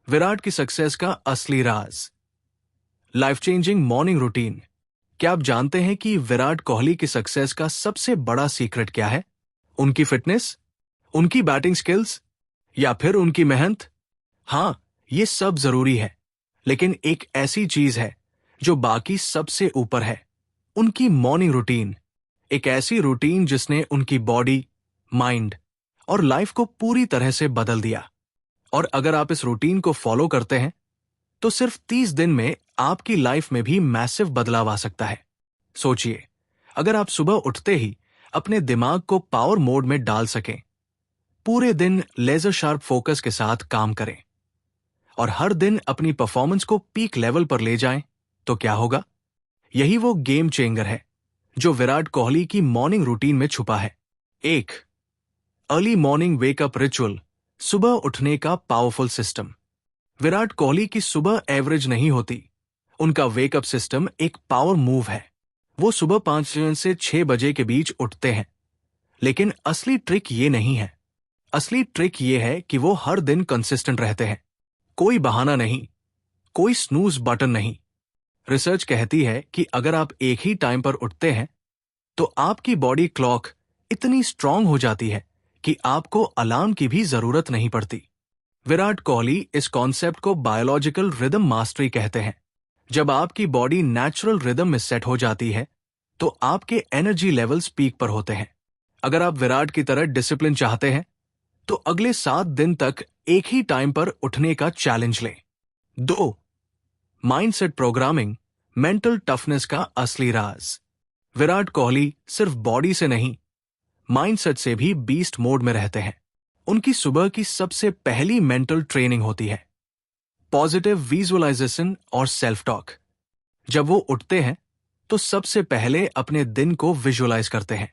विराट की सक्सेस का असली राज। Life changing morning routine. क्या आप जानते हैं कि विराट कोहली की सक्सेस का सबसे बड़ा सीक्रेट क्या है? उनकी फिटनेस, उनकी बैटिंग स्किल्स, या फिर उनकी मेहनत? हाँ, ये सब जरूरी है, लेकिन एक ऐसी चीज है जो बाकी सबसे ऊपर है, उनकी मॉर्निंग रूटीन। एक ऐसी रूटीन जिसने उनकी बॉडी, माइंड और लाइफ को पूरी तरह से बदल दिया। और अगर आप इस रूटीन को फॉलो करते हैं तो सिर्फ 30 दिन में आपकी लाइफ में भी मैसिव बदलाव आ सकता है। सोचिए, अगर आप सुबह उठते ही अपने दिमाग को पावर मोड में डाल सकें, पूरे दिन लेजर शार्प फोकस के साथ काम करें और हर दिन अपनी परफॉर्मेंस को पीक लेवल पर ले जाएं, तो क्या होगा? यही वो गेम चेंजर है जो विराट कोहली की मॉर्निंग रूटीन में छुपा है। 1. Early morning wake up ritual. सुबह उठने का पावरफुल सिस्टम। विराट कोहली की सुबह एवरेज नहीं होती, उनका वेकअप सिस्टम एक पावर मूव है। वो सुबह 5 से 6 बजे के बीच उठते हैं, लेकिन असली ट्रिक ये नहीं है। असली ट्रिक ये है कि वो हर दिन कंसिस्टेंट रहते हैं। कोई बहाना नहीं, कोई स्नूज बटन नहीं। रिसर्च कहती है कि अगर आप एक ही टाइम पर उठते हैं तो आपकी बॉडी क्लॉक इतनी स्ट्रांग हो जाती है कि आपको अलार्म की भी जरूरत नहीं पड़ती। विराट कोहली इस कॉन्सेप्ट को बायोलॉजिकल रिदम मास्टरी कहते हैं। जब आपकी बॉडी नेचुरल रिदम में सेट हो जाती है तो आपके एनर्जी लेवल्स पीक पर होते हैं। अगर आप विराट की तरह डिसिप्लिन चाहते हैं तो अगले 7 दिन तक एक ही टाइम पर उठने का चैलेंज लें। 2. माइंडसेट प्रोग्रामिंग, मेंटल टफनेस का असली राज। विराट कोहली सिर्फ बॉडी से नहीं, माइंडसेट से भी बीस्ट मोड में रहते हैं। उनकी सुबह की सबसे पहली मेंटल ट्रेनिंग होती है पॉजिटिव विजुअलाइजेशन और सेल्फ टॉक। जब वो उठते हैं तो सबसे पहले अपने दिन को विजुअलाइज करते हैं।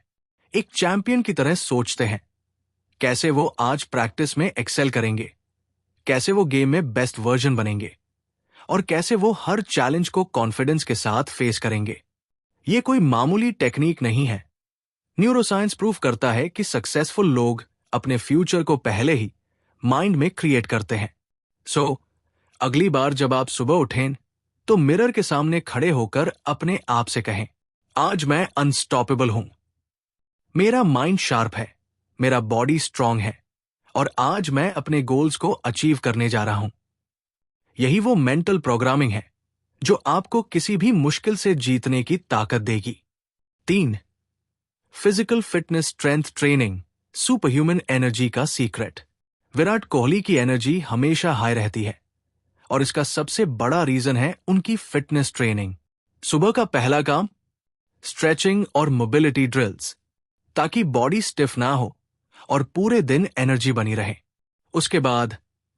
एक चैंपियन की तरह सोचते हैं कैसे वो आज प्रैक्टिस में एक्सेल करेंगे, कैसे वो गेम में बेस्ट वर्जन बनेंगे और कैसे वो हर चैलेंज को कॉन्फिडेंस के साथ फेस करेंगे। ये कोई मामूली टेक्निक नहीं है। न्यूरोसाइंस प्रूफ करता है कि सक्सेसफुल लोग अपने फ्यूचर को पहले ही माइंड में क्रिएट करते हैं। सो, अगली बार जब आप सुबह उठें तो मिरर के सामने खड़े होकर अपने आप से कहें, आज मैं अनस्टॉपेबल हूं, मेरा माइंड शार्प है, मेरा बॉडी स्ट्रांग है और आज मैं अपने गोल्स को अचीव करने जा रहा हूं। यही वो मेंटल प्रोग्रामिंग है जो आपको किसी भी मुश्किल से जीतने की ताकत देगी। 3. Physical fitness strength training, super human energy का सीक्रेट। विराट कोहली की एनर्जी हमेशा हाई रहती है और इसका सबसे बड़ा रीजन है उनकी फिटनेस ट्रेनिंग। सुबह का पहला काम स्ट्रेचिंग और मोबिलिटी ड्रिल्स, ताकि बॉडी स्टिफ ना हो और पूरे दिन एनर्जी बनी रहे। उसके बाद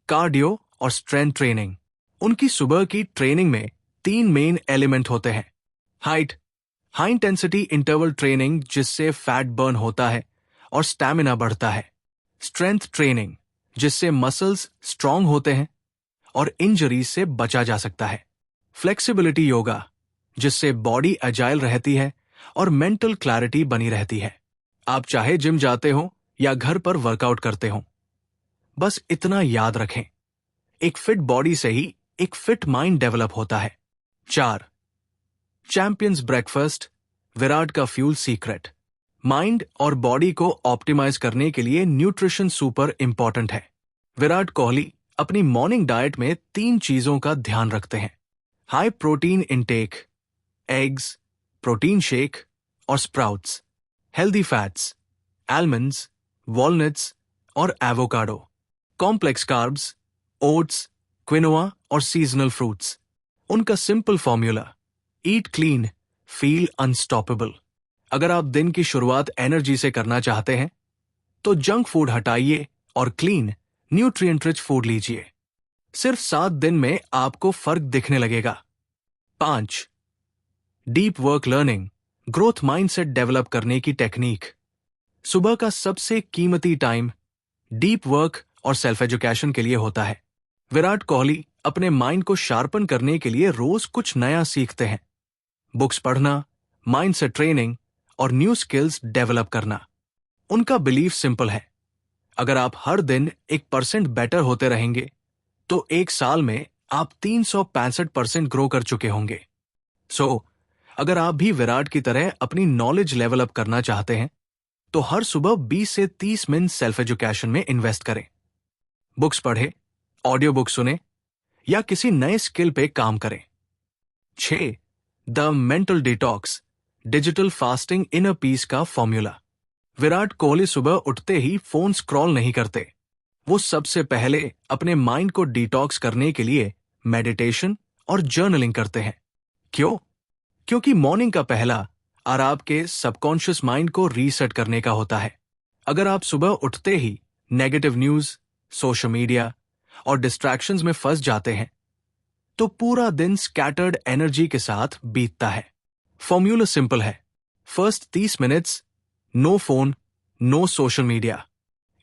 कार्डियो और स्ट्रेंथ ट्रेनिंग। उनकी सुबह की ट्रेनिंग में 3 मेन एलिमेंट होते हैं। हाई इंटेंसिटी इंटरवल ट्रेनिंग, जिससे फैट बर्न होता है और स्टैमिना बढ़ता है। स्ट्रेंथ ट्रेनिंग, जिससे मसल्स स्ट्रांग होते हैं और इंजरीज से बचा जा सकता है। फ्लेक्सिबिलिटी योगा, जिससे बॉडी अजाइल रहती है और मेंटल क्लैरिटी बनी रहती है। आप चाहे जिम जाते हो या घर पर वर्कआउट करते हो, बस इतना याद रखें, एक फिट बॉडी से ही एक फिट माइंड डेवलप होता है। 4. चैंपियंस ब्रेकफास्ट, विराट का फ्यूल सीक्रेट। माइंड और बॉडी को ऑप्टिमाइज करने के लिए न्यूट्रिशन सुपर इंपॉर्टेंट है। विराट कोहली अपनी मॉर्निंग डाइट में 3 चीजों का ध्यान रखते हैं। High protein intake, eggs, protein shake और sprouts. Healthy fats, almonds, walnuts और avocado. Complex carbs, oats, quinoa और सीजनल फ्रूट्स। उनका simple formula, eat clean, feel unstoppable. अगर आप दिन की शुरुआत एनर्जी से करना चाहते हैं तो जंक फूड हटाइए और क्लीन, न्यूट्रिएंट रिच फूड लीजिए। सिर्फ 7 दिन में आपको फर्क दिखने लगेगा। 5. Deep work learning, growth mindset develop करने की टेक्निक। सुबह का सबसे कीमती टाइम डीप वर्क और सेल्फ एजुकेशन के लिए होता है। विराट कोहली अपने माइंड को शार्पन करने के लिए रोज कुछ नया सीखते हैं। बुक्स पढ़ना, माइंडसेट ट्रेनिंग और न्यू स्किल्स डेवलप करना। उनका बिलीफ सिंपल है, अगर आप हर दिन 1% बेटर होते रहेंगे तो 1 साल में आप 365% ग्रो कर चुके होंगे। अगर आप भी विराट की तरह अपनी नॉलेज लेवल अप करना चाहते हैं तो हर सुबह 20 से 30 मिनट सेल्फ एजुकेशन में इन्वेस्ट करें। बुक्स पढ़ें, ऑडियो बुक सुने या किसी नए स्किल पे काम करें। 6. The mental detox, digital fasting inner peace का फॉर्मूला। विराट कोहली सुबह उठते ही फोन स्क्रॉल नहीं करते। वो सबसे पहले अपने माइंड को डिटॉक्स करने के लिए मेडिटेशन और जर्नलिंग करते हैं। क्यों? क्योंकि मॉर्निंग का पहला और आपके सबकॉन्शियस माइंड को रीसेट करने का होता है। अगर आप सुबह उठते ही नेगेटिव न्यूज, सोशल मीडिया और डिस्ट्रैक्शंस में फंस जाते हैं तो पूरा दिन स्कैटर्ड एनर्जी के साथ बीतता है। फॉर्मूला सिंपल है, first 30 minutes no phone, no social media.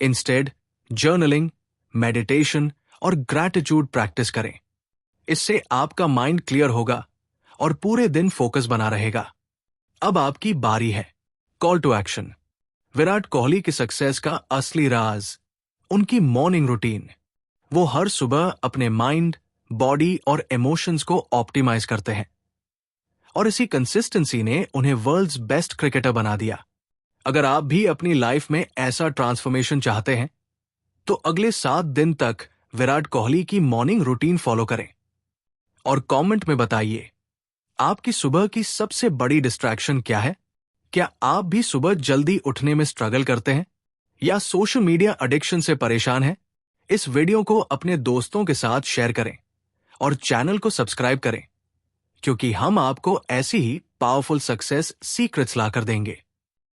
Instead journaling, meditation और ग्रैटिट्यूड प्रैक्टिस करें। इससे आपका माइंड क्लियर होगा और पूरे दिन फोकस बना रहेगा। अब आपकी बारी है। Call to action. Virat Kohli की सक्सेस का असली राज उनकी मॉर्निंग रूटीन। वो हर सुबह अपने माइंड, बॉडी और इमोशंस को ऑप्टिमाइज करते हैं और इसी कंसिस्टेंसी ने उन्हें वर्ल्ड्स बेस्ट क्रिकेटर बना दिया। अगर आप भी अपनी लाइफ में ऐसा ट्रांसफॉर्मेशन चाहते हैं तो अगले 7 दिन तक विराट कोहली की मॉर्निंग रूटीन फॉलो करें और कमेंट में बताइए आपकी सुबह की सबसे बड़ी डिस्ट्रैक्शन क्या है। क्या आप भी सुबह जल्दी उठने में स्ट्रगल करते हैं या सोशल मीडिया एडिक्शन से परेशान हैं? इस वीडियो को अपने दोस्तों के साथ शेयर करें और चैनल को सब्सक्राइब करें, क्योंकि हम आपको ऐसी ही पावरफुल सक्सेस सीक्रेट्स लाकर देंगे।